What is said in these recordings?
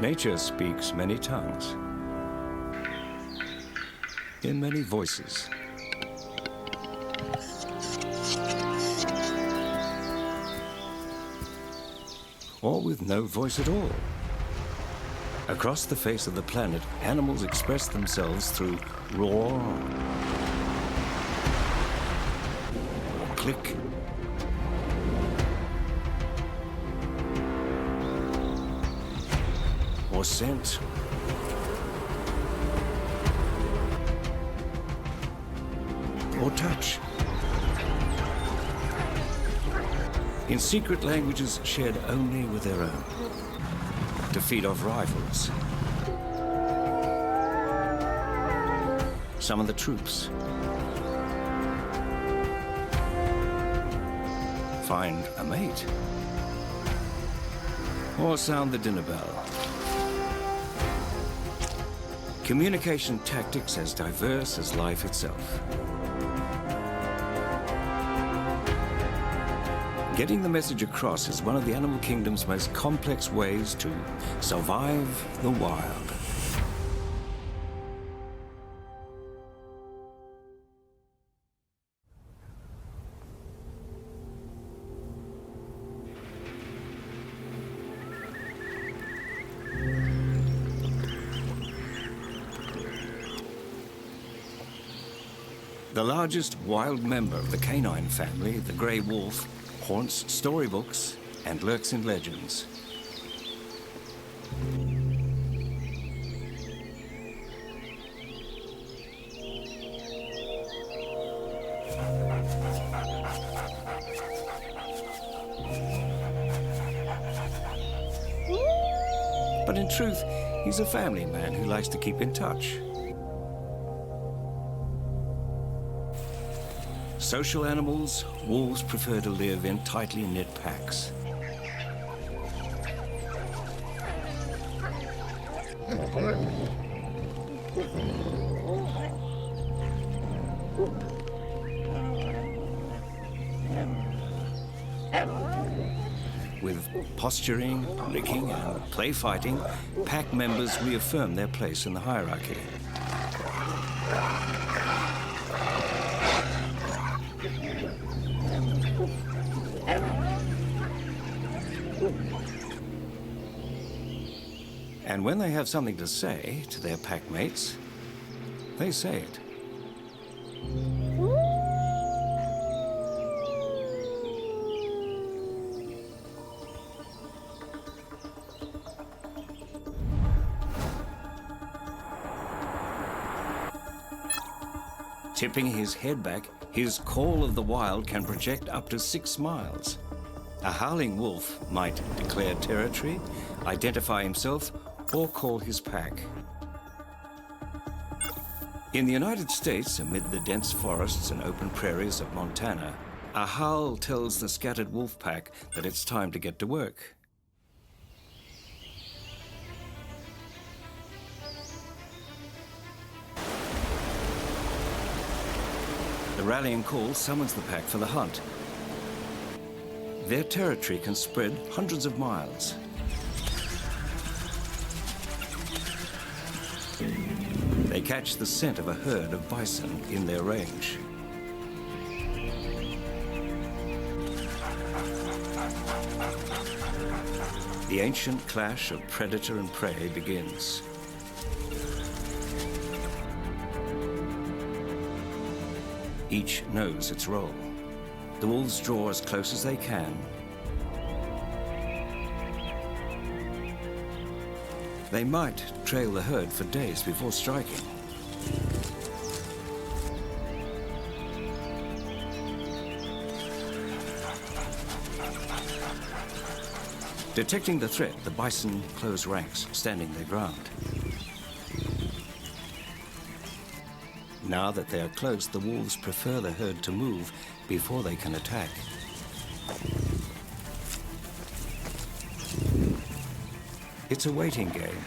Nature speaks many tongues, in many voices. Or with no voice at all. Across the face of the planet, animals express themselves through roar, or click, or scent, or touch. In secret languages shared only with their own, to feed off rivals. Summon the troops. Find a mate. Or sound the dinner bell. Communication tactics as diverse as life itself. Getting the message across is one of the animal kingdom's most complex ways to survive the wild. The largest wild member of the canine family, the grey wolf, haunts storybooks and lurks in legends. But in truth, he's a family man who likes to keep in touch. Social animals, wolves prefer to live in tightly knit packs. With posturing, licking, and play fighting, pack members reaffirm their place in the hierarchy. And when they have something to say to their pack mates, they say it. Tipping his head back, his call of the wild can project up to 6 miles. A howling wolf might declare territory, identify himself, or call his pack. In the United States, amid the dense forests and open prairies of Montana, a howl tells the scattered wolf pack that it's time to get to work. The rallying call summons the pack for the hunt. Their territory can spread hundreds of miles. They catch the scent of a herd of bison in their range. The ancient clash of predator and prey begins. Each knows its role. The wolves draw as close as they can. They might trail the herd for days before striking. Detecting the threat, the bison close ranks, standing their ground. Now that they are close, the wolves prefer the herd to move before they can attack. It's a waiting game.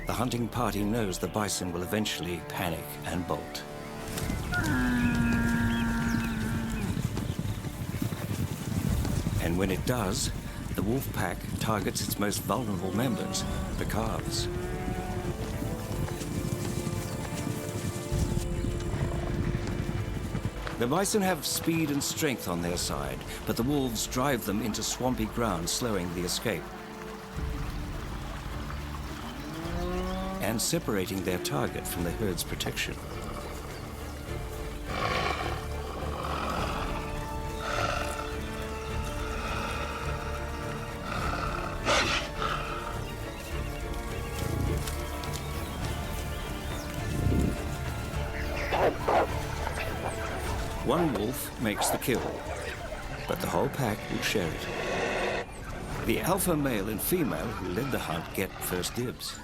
The hunting party knows the bison will eventually panic and bolt. And when it does, the wolf pack targets its most vulnerable members, the calves. The bison have speed and strength on their side, but the wolves drive them into swampy ground, slowing the escape and separating their target from the herd's protection. One wolf makes the kill, but the whole pack will share it. The alpha male and female who led the hunt get first dibs.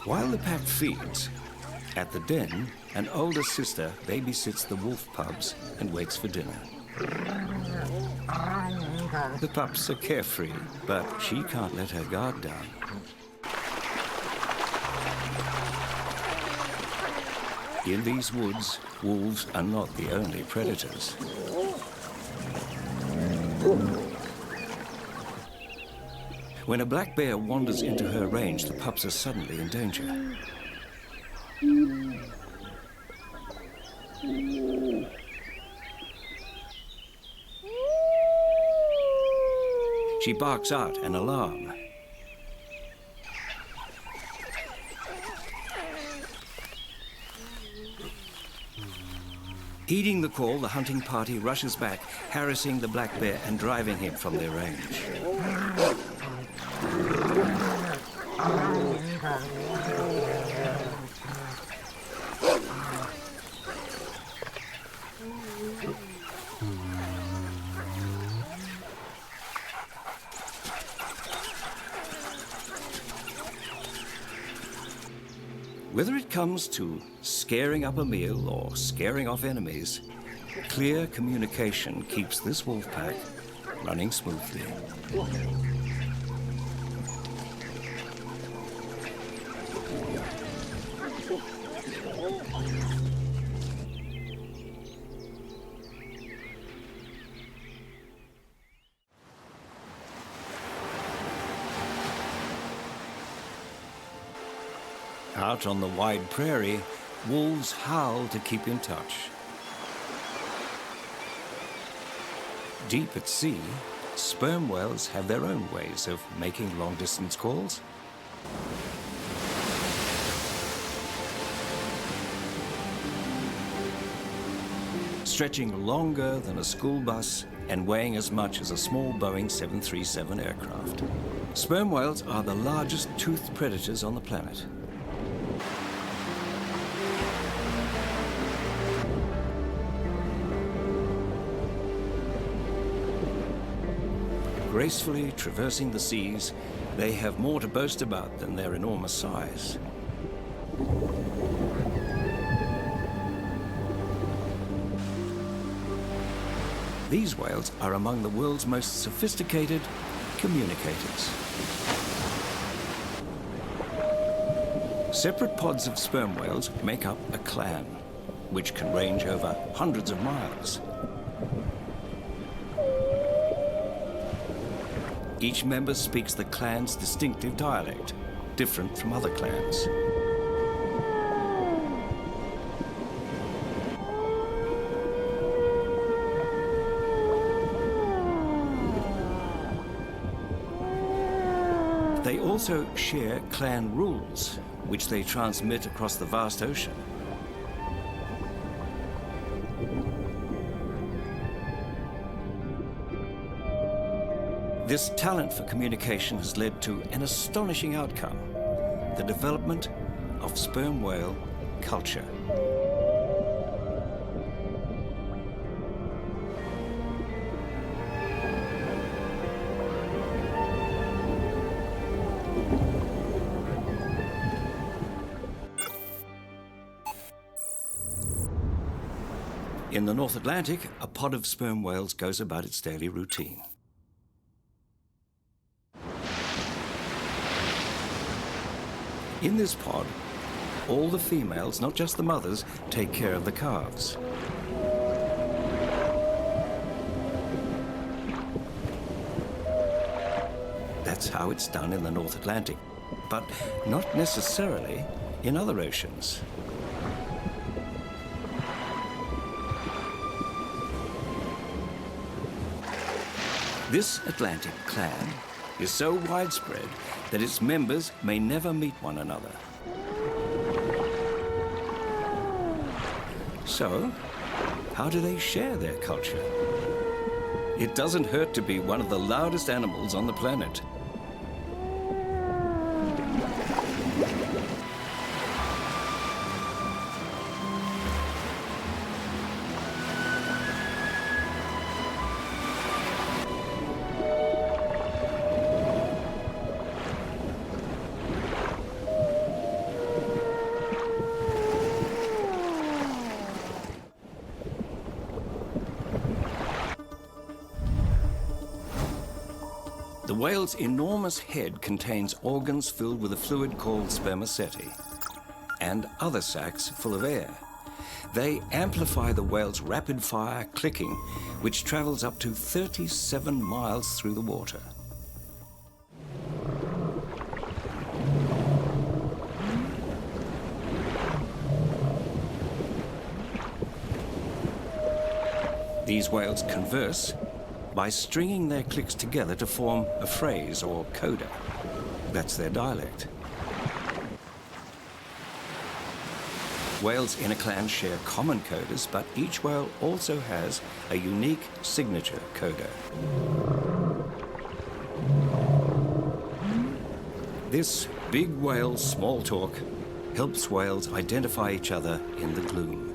While the pack feeds, at the den, an older sister babysits the wolf pups and waits for dinner. The pups are carefree, but she can't let her guard down. In these woods, wolves are not the only predators. When a black bear wanders into her range, the pups are suddenly in danger. She barks out an alarm. Heeding the call, the hunting party rushes back, harassing the black bear and driving him from their range. Whether it comes to scaring up a meal or scaring off enemies, clear communication keeps this wolf pack running smoothly. Out on the wide prairie, wolves howl to keep in touch. Deep at sea, sperm whales have their own ways of making long-distance calls. Stretching longer than a school bus and weighing as much as a small Boeing 737 aircraft. Sperm whales are the largest toothed predators on the planet. Gracefully traversing the seas, they have more to boast about than their enormous size. These whales are among the world's most sophisticated communicators. Separate pods of sperm whales make up a clan, which can range over hundreds of miles. Each member speaks the clan's distinctive dialect, different from other clans. They also share clan rules, which they transmit across the vast ocean. This talent for communication has led to an astonishing outcome: the development of sperm whale culture. In the North Atlantic, a pod of sperm whales goes about its daily routine. In this pod, all the females, not just the mothers, take care of the calves. That's how it's done in the North Atlantic, but not necessarily in other oceans. This Atlantic clan is so widespread that its members may never meet one another. So, how do they share their culture? It doesn't hurt to be one of the loudest animals on the planet. The whale's enormous head contains organs filled with a fluid called spermaceti and other sacs full of air. They amplify the whale's rapid-fire clicking, which travels up to 37 miles through the water. These whales converse by stringing their clicks together to form a phrase or coda. That's their dialect. Whales in a clan share common codas, but each whale also has a unique signature coda. This big whale small talk helps whales identify each other in the gloom.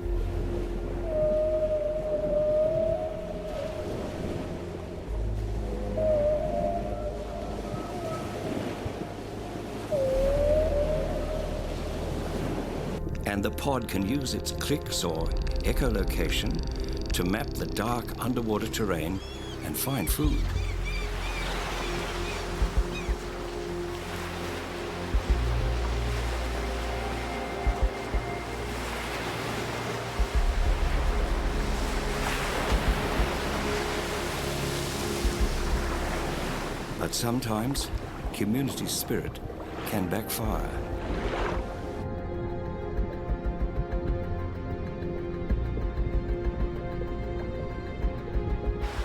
And the pod can use its clicks or echolocation to map the dark underwater terrain and find food. But sometimes community spirit can backfire.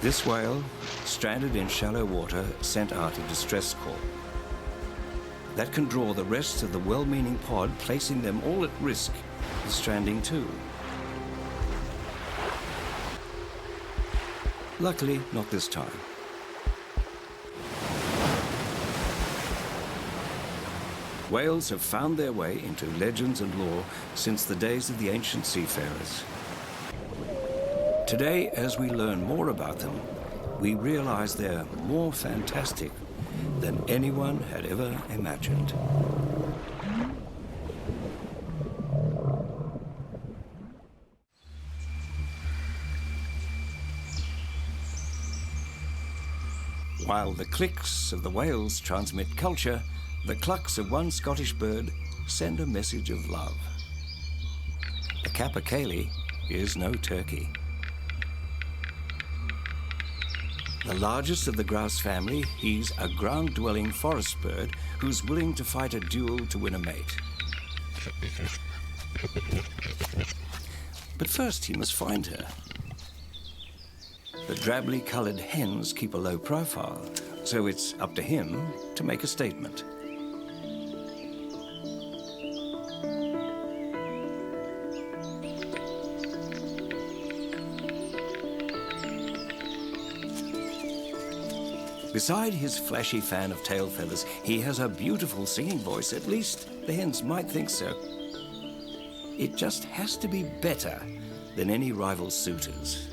This whale, stranded in shallow water, sent out a distress call. That can draw the rest of the well-meaning pod, placing them all at risk of stranding too. Luckily, not this time. Whales have found their way into legends and lore since the days of the ancient seafarers. Today, as we learn more about them, we realize they're more fantastic than anyone had ever imagined. While the clicks of the whales transmit culture, the clucks of one Scottish bird send a message of love. The capercaillie is no turkey. The largest of the grouse family, he's a ground-dwelling forest bird who's willing to fight a duel to win a mate. But first he must find her. The drably coloured hens keep a low profile, so it's up to him to make a statement. Beside his flashy fan of tail feathers, he has a beautiful singing voice. At least the hens might think so. It just has to be better than any rival suitors.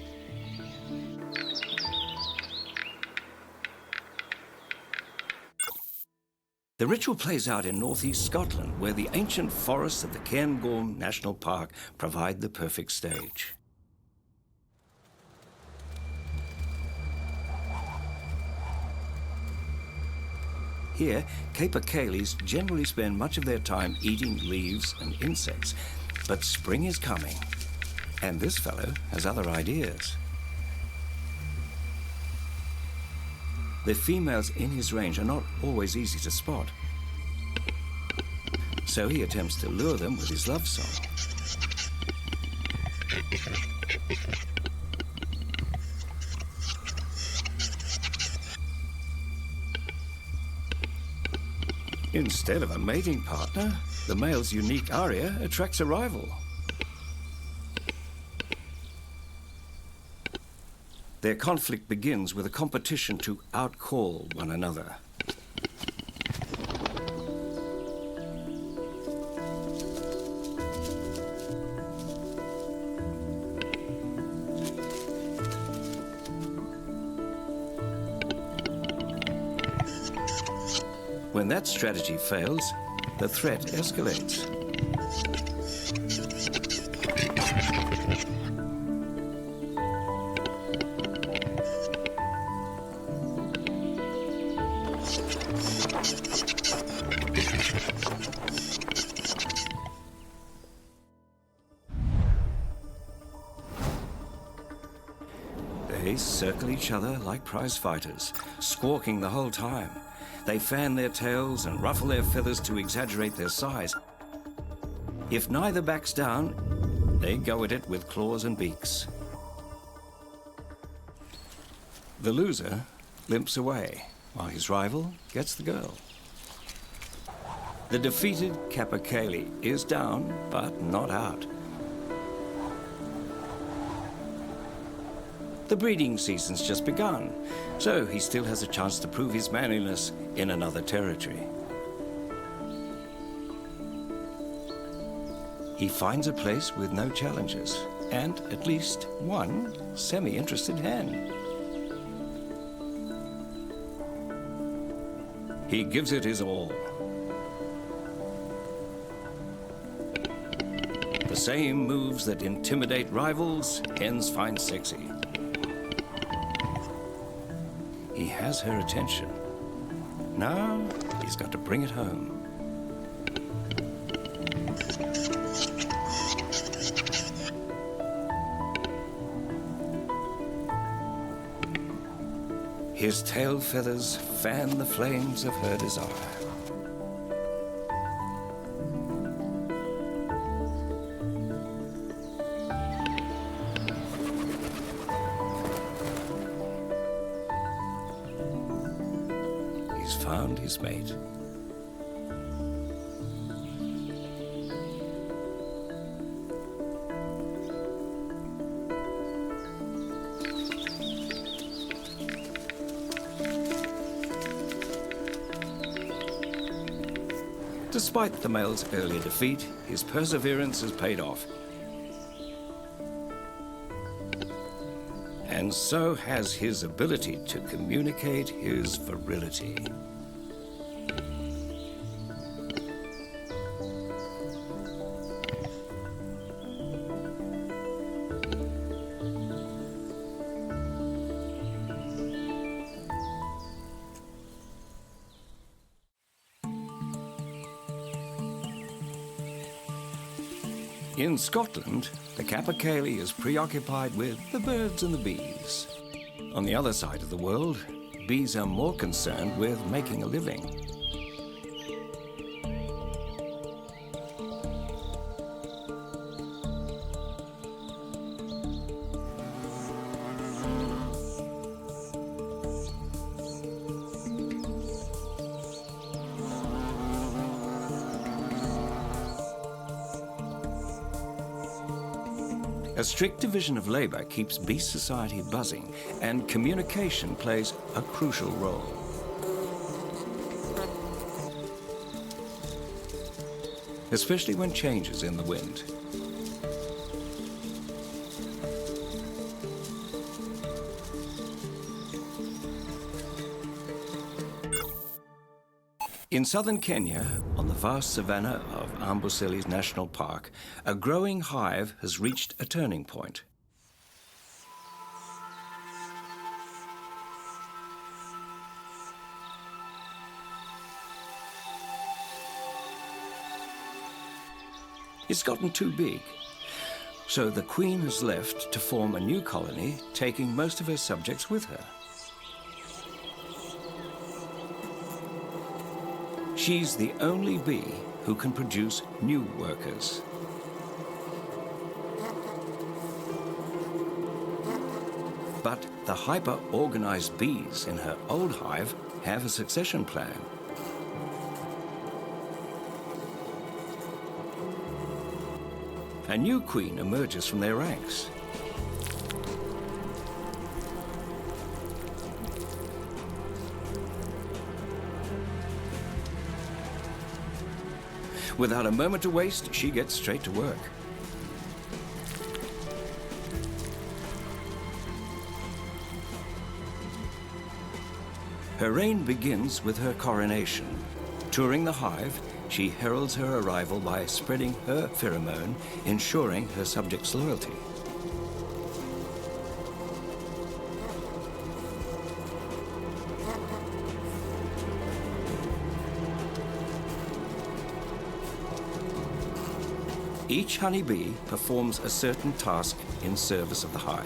The ritual plays out in northeast Scotland, where the ancient forests of the Cairngorm National Park provide the perfect stage. Here, capercaillies generally spend much of their time eating leaves and insects. But spring is coming, and this fellow has other ideas. The females in his range are not always easy to spot, so he attempts to lure them with his love song. Instead of a mating partner, the male's unique aria attracts a rival. Their conflict begins with a competition to outcall one another. When that strategy fails, the threat escalates. They circle each other like prize fighters, squawking the whole time. They fan their tails and ruffle their feathers to exaggerate their size. If neither backs down, they go at it with claws and beaks. The loser limps away, while his rival gets the girl. The defeated capercaillie is down, but not out. The breeding season's just begun, so he still has a chance to prove his manliness in another territory. He finds a place with no challenges, and at least one semi-interested hen. He gives it his all. The same moves that intimidate rivals, hens find sexy. He has her attention. Now he's got to bring it home. His tail feathers fan the flames of her desire. He's found his mate. Despite the male's earlier defeat, his perseverance has paid off. And so has his ability to communicate his virility. In Scotland, the capercaillie is preoccupied with the birds and the bees. On the other side of the world, bees are more concerned with making a living. A strict division of labor keeps bee society buzzing, and communication plays a crucial role. Especially when change is in the wind. In southern Kenya, on the vast savanna of Amboseli National Park, a growing hive has reached a turning point. It's gotten too big. So the queen has left to form a new colony, taking most of her subjects with her. She's the only bee who can produce new workers. But the hyper-organized bees in her old hive have a succession plan. A new queen emerges from their ranks. Without a moment to waste, she gets straight to work. Her reign begins with her coronation. Touring the hive, she heralds her arrival by spreading her pheromone, ensuring her subjects' loyalty. Each honeybee performs a certain task in service of the hive.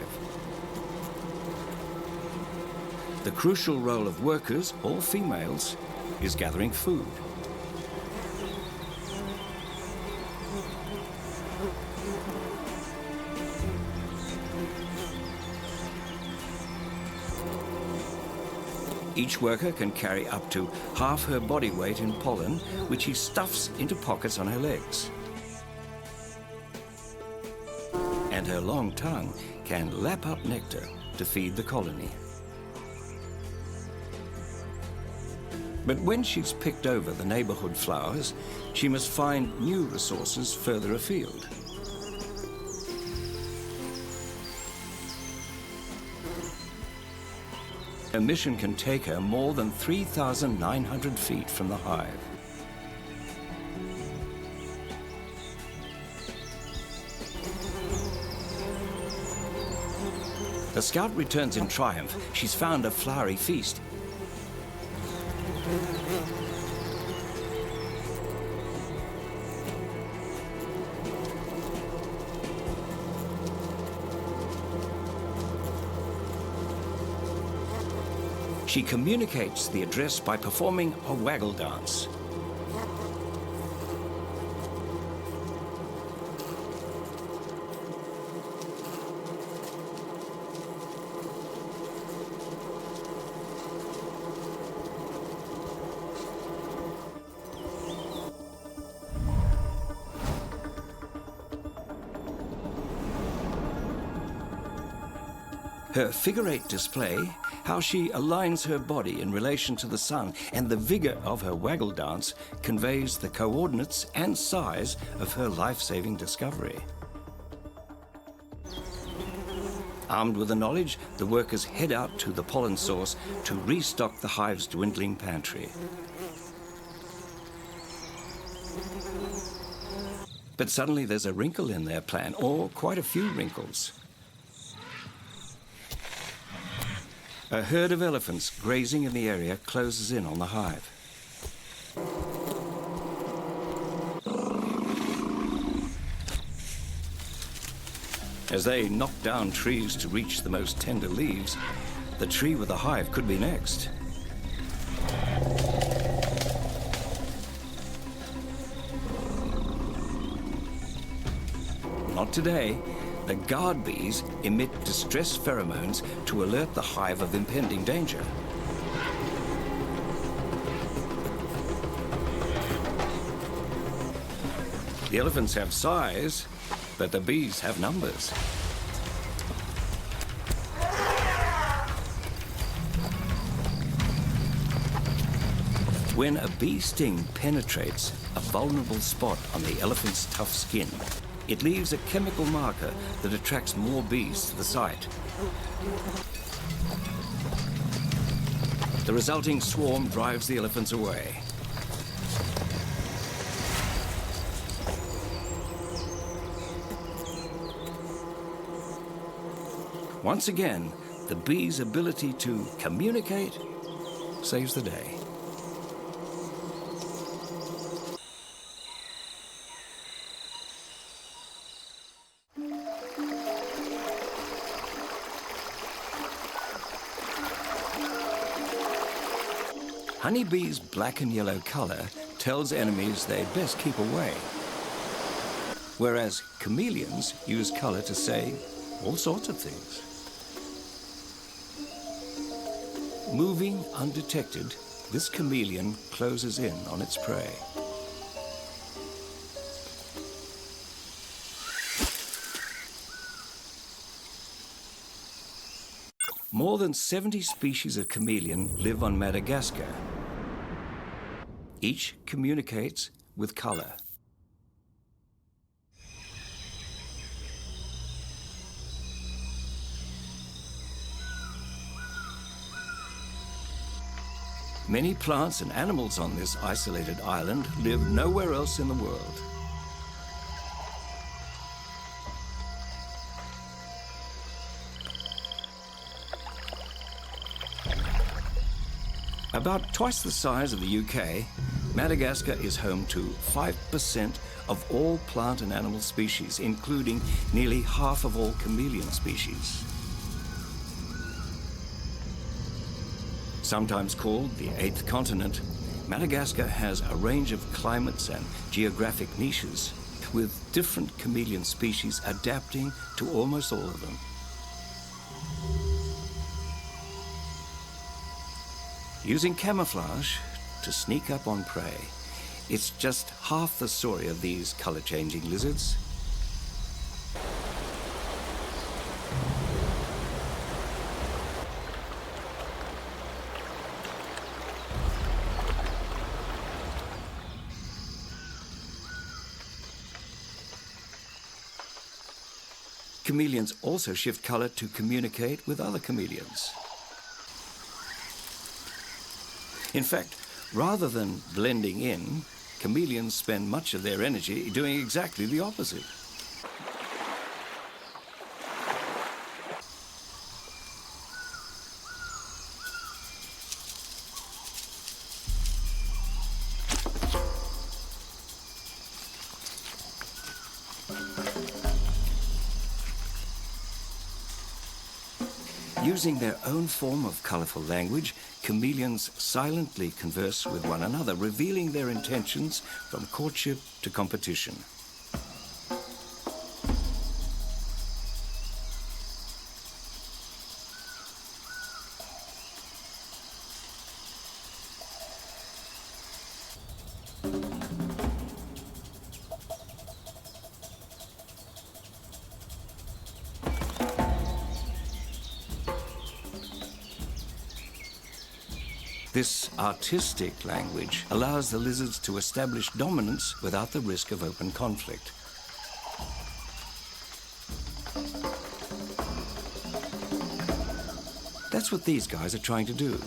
The crucial role of workers, all females, is gathering food. Each worker can carry up to half her body weight in pollen, which he stuffs into pockets on her legs. And her long tongue can lap up nectar to feed the colony. But when she's picked over the neighborhood flowers, she must find new resources further afield. Her mission can take her more than 3,900 feet from the hive. The scout returns in triumph. She's found a flowery feast. She communicates the address by performing a waggle dance. Her figure-8 display, how she aligns her body in relation to the sun, and the vigor of her waggle dance conveys the coordinates and size of her life-saving discovery. Armed with the knowledge, the workers head out to the pollen source to restock the hive's dwindling pantry. But suddenly there's a wrinkle in their plan, or quite a few wrinkles. A herd of elephants grazing in the area closes in on the hive. As they knock down trees to reach the most tender leaves, the tree with the hive could be next. Not today. The guard bees emit distress pheromones to alert the hive of impending danger. The elephants have size, but the bees have numbers. When a bee sting penetrates a vulnerable spot on the elephant's tough skin, it leaves a chemical marker that attracts more bees to the site. The resulting swarm drives the elephants away. Once again, the bee's ability to communicate saves the day. Honeybees' black and yellow colour tells enemies they'd best keep away, whereas chameleons use colour to say all sorts of things. Moving undetected, this chameleon closes in on its prey. More than 70 species of chameleon live on Madagascar. Each communicates with colour. Many plants and animals on this isolated island live nowhere else in the world. About twice the size of the UK, Madagascar is home to 5% of all plant and animal species, including nearly half of all chameleon species. Sometimes called the eighth continent, Madagascar has a range of climates and geographic niches, with different chameleon species adapting to almost all of them. Using camouflage to sneak up on prey, it's just half the story of these color-changing lizards. Chameleons also shift color to communicate with other chameleons. In fact, rather than blending in, chameleons spend much of their energy doing exactly the opposite. Using their own form of colorful language, chameleons silently converse with one another, revealing their intentions from courtship to competition. This artistic language allows the lizards to establish dominance without the risk of open conflict. That's what these guys are trying to do.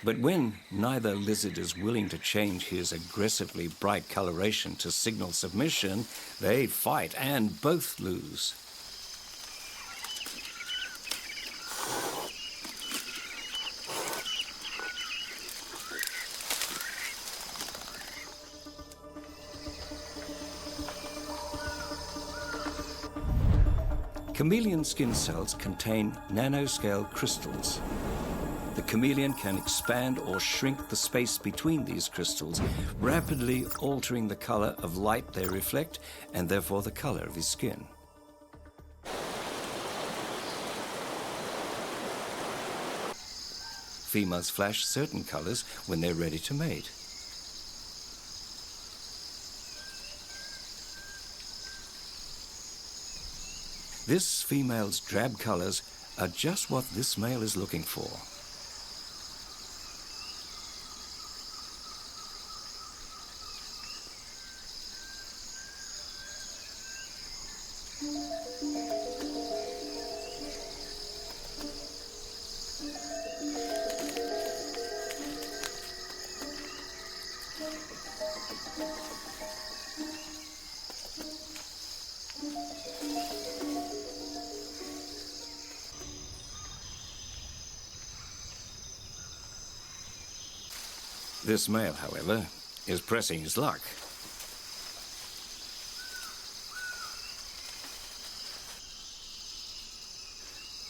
But when neither lizard is willing to change his aggressively bright coloration to signal submission, they fight and both lose. Chameleon skin cells contain nanoscale crystals. The chameleon can expand or shrink the space between these crystals, rapidly altering the color of light they reflect and therefore the color of his skin. Females flash certain colors when they're ready to mate. This female's drab colors are just what this male is looking for. This male, however, is pressing his luck.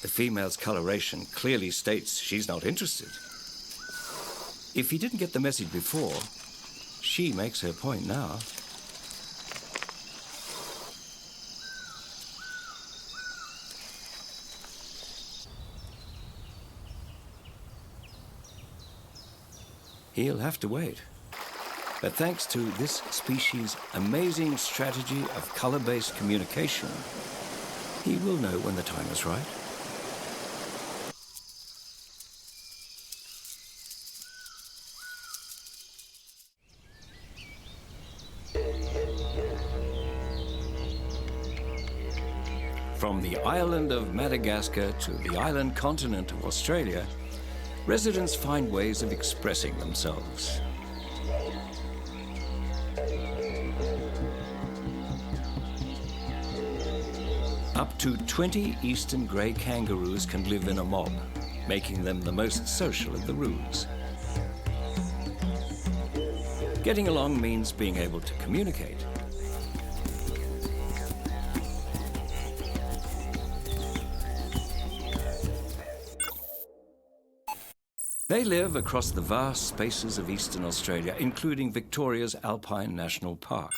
The female's coloration clearly states she's not interested. If he didn't get the message before, she makes her point now. He'll have to wait. But thanks to this species' amazing strategy of color-based communication, he will know when the time is right. From the island of Madagascar to the island continent of Australia, residents find ways of expressing themselves. Up to 20 eastern grey kangaroos can live in a mob, making them the most social of the roos. Getting along means being able to communicate. They live across the vast spaces of eastern Australia, including Victoria's Alpine National Park.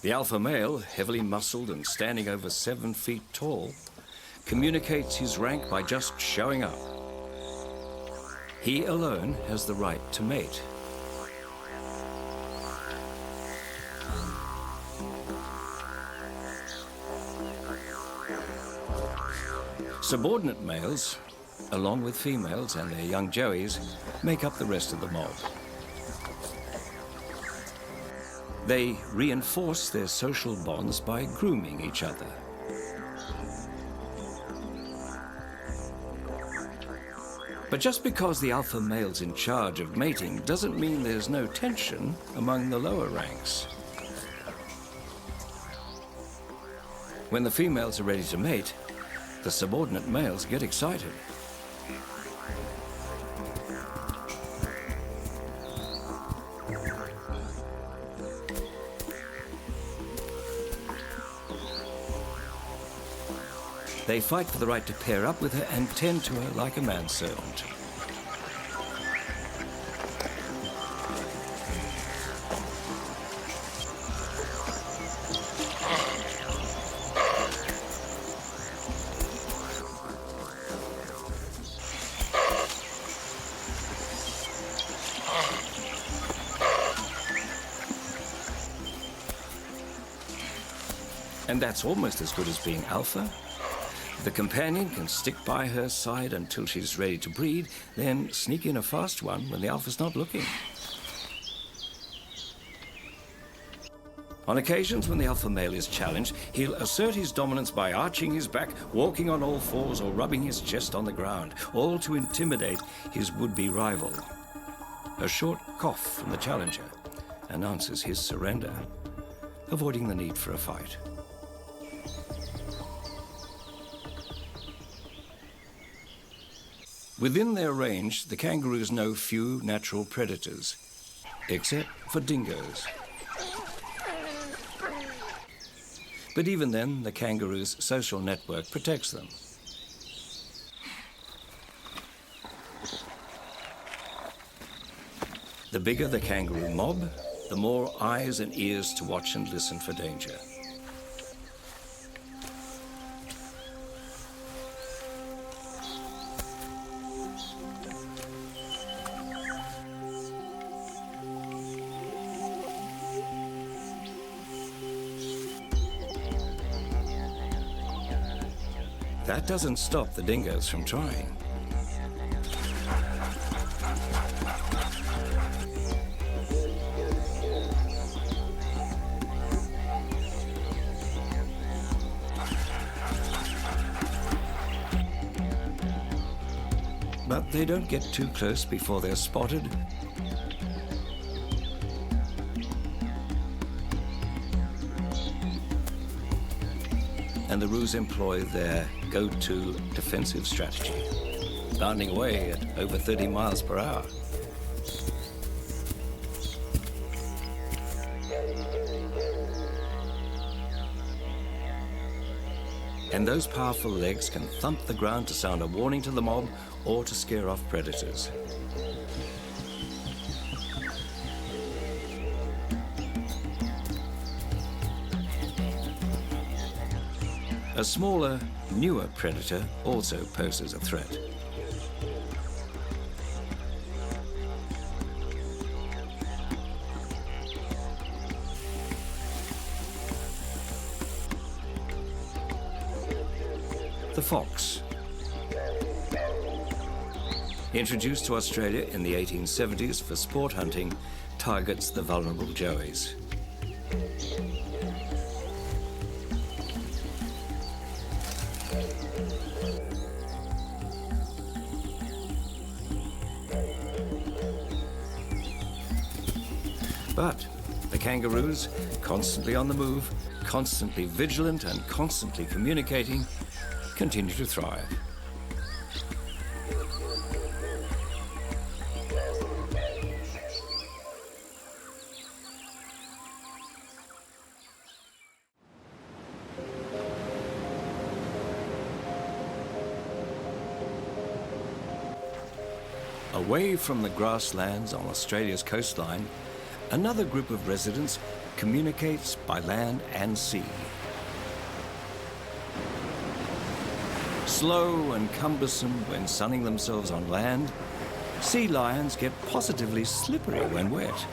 The alpha male, heavily muscled and standing over 7 feet tall, communicates his rank by just showing up. He alone has the right to mate. Subordinate males, along with females and their young joeys, make up the rest of the mob. They reinforce their social bonds by grooming each other. But just because the alpha male's in charge of mating doesn't mean there's no tension among the lower ranks. When the females are ready to mate, the subordinate males get excited. They fight for the right to pair up with her and tend to her like a manservant. And that's almost as good as being alpha. The companion can stick by her side until she's ready to breed, then sneak in a fast one when the alpha's not looking. On occasions when the alpha male is challenged, he'll assert his dominance by arching his back, walking on all fours, or rubbing his chest on the ground, all to intimidate his would-be rival. A short cough from the challenger announces his surrender, avoiding the need for a fight. Within their range, the kangaroos know few natural predators, except for dingoes. But even then, the kangaroo's social network protects them. The bigger the kangaroo mob, the more eyes and ears to watch and listen for danger. That doesn't stop the dingoes from trying. But they don't get too close before they're spotted. And the roos employ their go-to defensive strategy, bounding away at over 30 miles per hour. And those powerful legs can thump the ground to sound a warning to the mob or to scare off predators. A smaller, newer predator also poses a threat. The fox. Introduced to Australia in the 1870s for sport hunting, targets the vulnerable joeys. But the kangaroos, constantly on the move, constantly vigilant and constantly communicating, continue to thrive. Away from the grasslands on Australia's coastline, another group of residents communicates by land and sea. Slow and cumbersome when sunning themselves on land, sea lions get positively slippery when wet.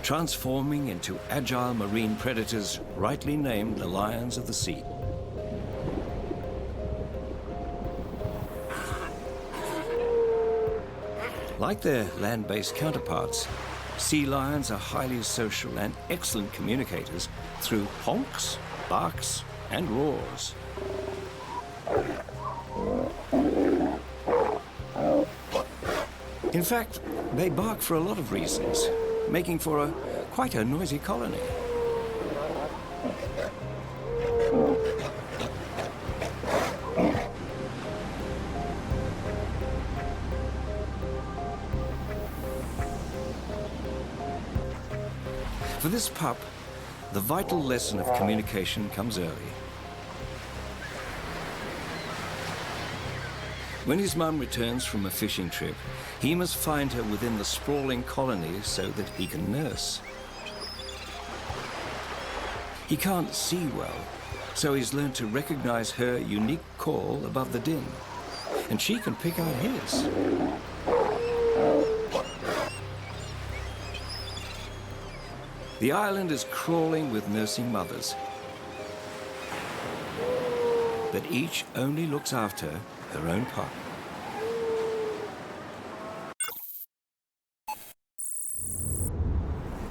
Transforming into agile marine predators rightly named the lions of the sea. Like their land-based counterparts, sea lions are highly social and excellent communicators through honks, barks, and roars. In fact, they bark for a lot of reasons, making for quite a noisy colony. For this pup, the vital lesson of communication comes early. When his mum returns from a fishing trip, he must find her within the sprawling colony so that he can nurse. He can't see well, so he's learned to recognize her unique call above the din, and she can pick out his. The island is crawling with nursing mothers, but each only looks after her own pup.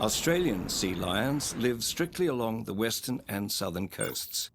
Australian sea lions live strictly along the western and southern coasts.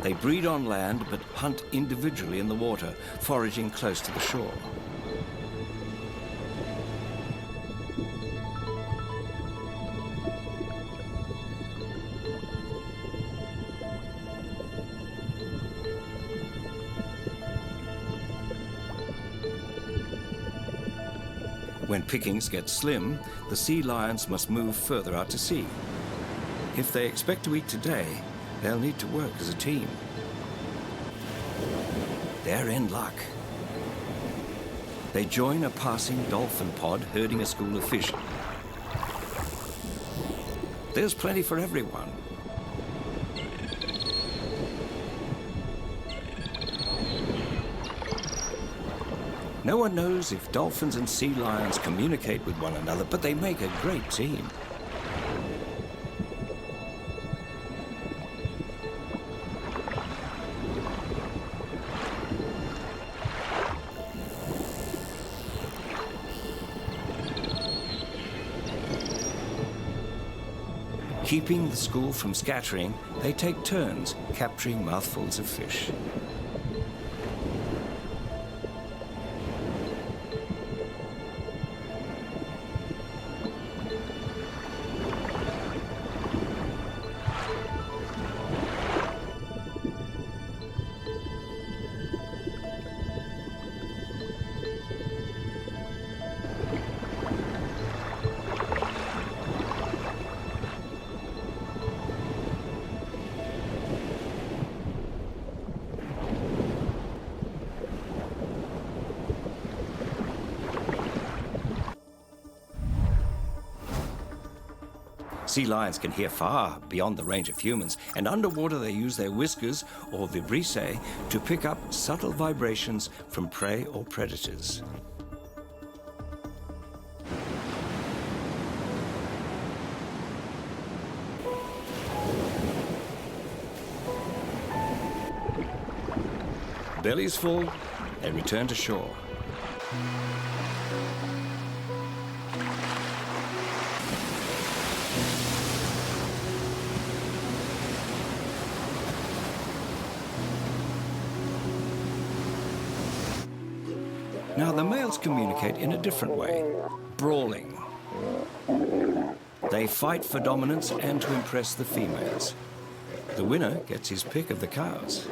They breed on land but hunt individually in the water, foraging close to the shore. When pickings get slim, the sea lions must move further out to sea. If they expect to eat today, they'll need to work as a team. They're in luck. They join a passing dolphin pod herding a school of fish. There's plenty for everyone. No one knows if dolphins and sea lions communicate with one another, but they make a great team. Keeping the school from scattering, they take turns capturing mouthfuls of fish. Sea lions can hear far beyond the range of humans, and underwater they use their whiskers, or vibrissae, to pick up subtle vibrations from prey or predators. Bellies full, they return to shore. Now, the males communicate in a different way, brawling. They fight for dominance and to impress the females. The winner gets his pick of the cows.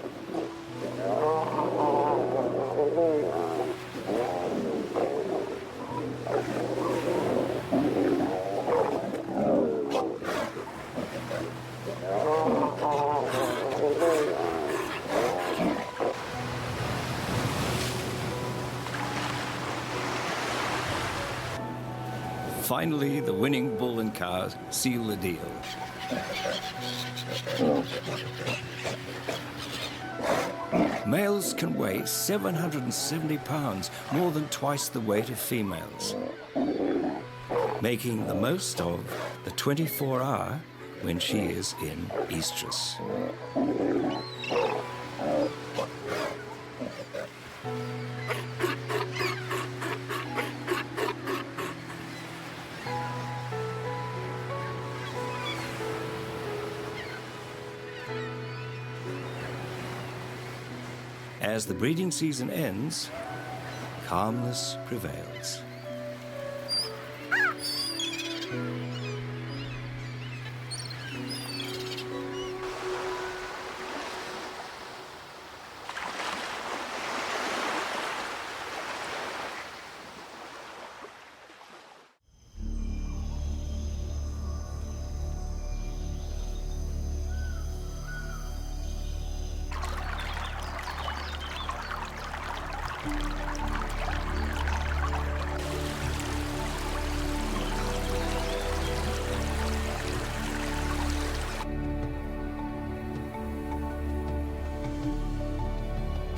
Finally, the winning bull and cow seal the deal. Males can weigh 770 pounds, more than twice the weight of females, making the most of the 24-hour when she is in estrus. As the breeding season ends, calmness prevails.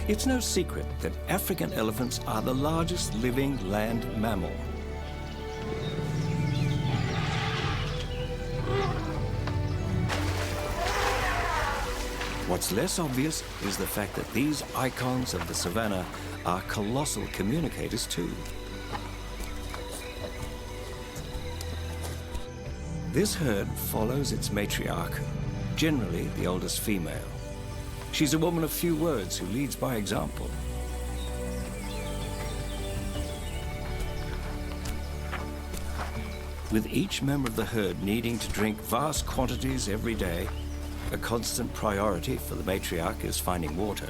It's no secret that African elephants are the largest living land mammal. What's less obvious is the fact that these icons of the savannah are colossal communicators too. This herd follows its matriarch, generally the oldest female. She's a woman of few words who leads by example. With each member of the herd needing to drink vast quantities every day, a constant priority for the matriarch is finding water.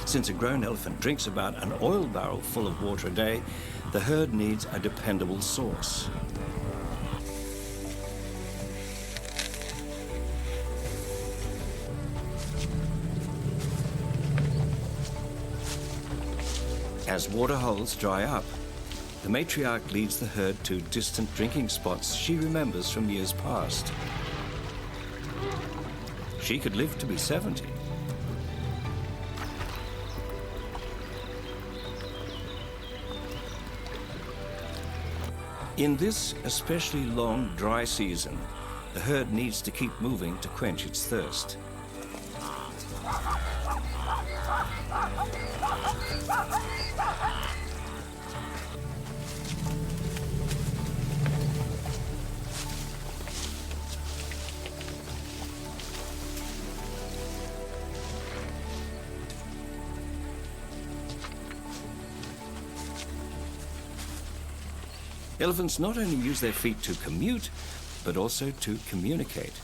Since a grown elephant drinks about an oil barrel full of water a day, the herd needs a dependable source. As water holes dry up, the matriarch leads the herd to distant drinking spots she remembers from years past. She could live to be 70. In this especially long, dry season, the herd needs to keep moving to quench its thirst. Elephants not only use their feet to commute, but also to communicate.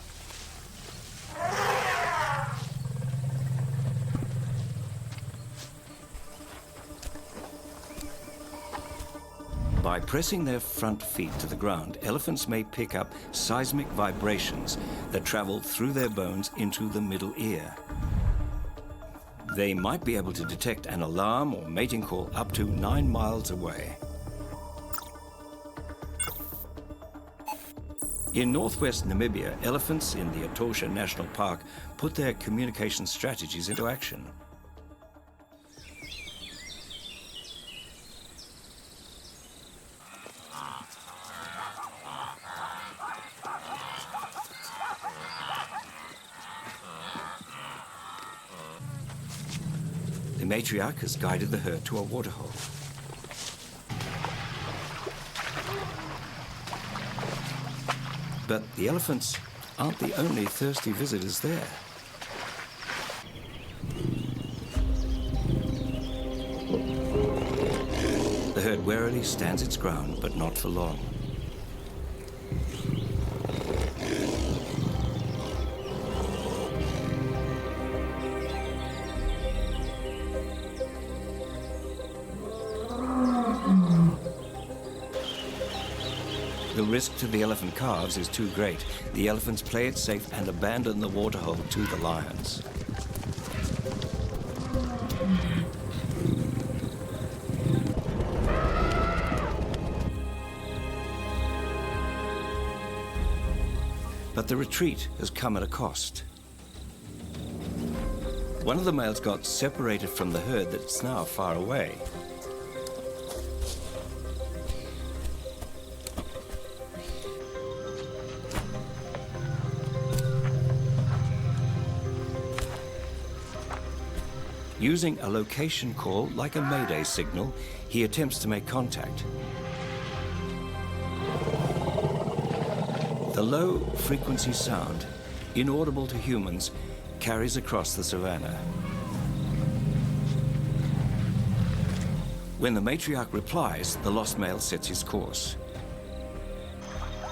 By pressing their front feet to the ground, elephants may pick up seismic vibrations that travel through their bones into the middle ear. They might be able to detect an alarm or mating call up to 9 miles away. In northwest Namibia, elephants in the Etosha National Park put their communication strategies into action. The matriarch has guided the herd to a waterhole. But the elephants aren't the only thirsty visitors there. The herd warily stands its ground, but not for long. The risk to the elephant calves is too great. The elephants play it safe and abandon the waterhole to the lions. But the retreat has come at a cost. One of the males got separated from the herd that's now far away. Using a location call like a mayday signal, he attempts to make contact. The low-frequency sound, inaudible to humans, carries across the savannah. When the matriarch replies, the lost male sets his course.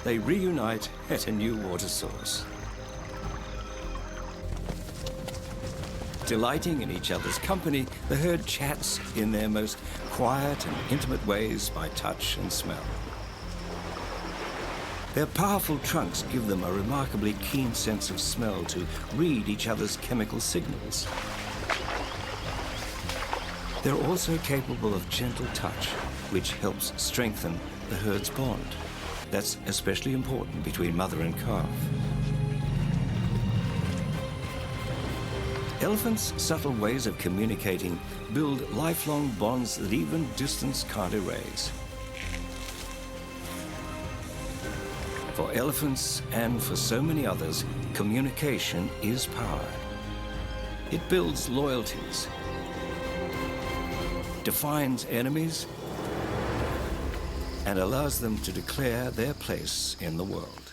They reunite at a new water source. Delighting in each other's company, the herd chats in their most quiet and intimate ways by touch and smell. Their powerful trunks give them a remarkably keen sense of smell to read each other's chemical signals. They're also capable of gentle touch, which helps strengthen the herd's bond. That's especially important between mother and calf. Elephants' subtle ways of communicating build lifelong bonds that even distance can't erase. For elephants and for so many others, communication is power. It builds loyalties, defines enemies, and allows them to declare their place in the world.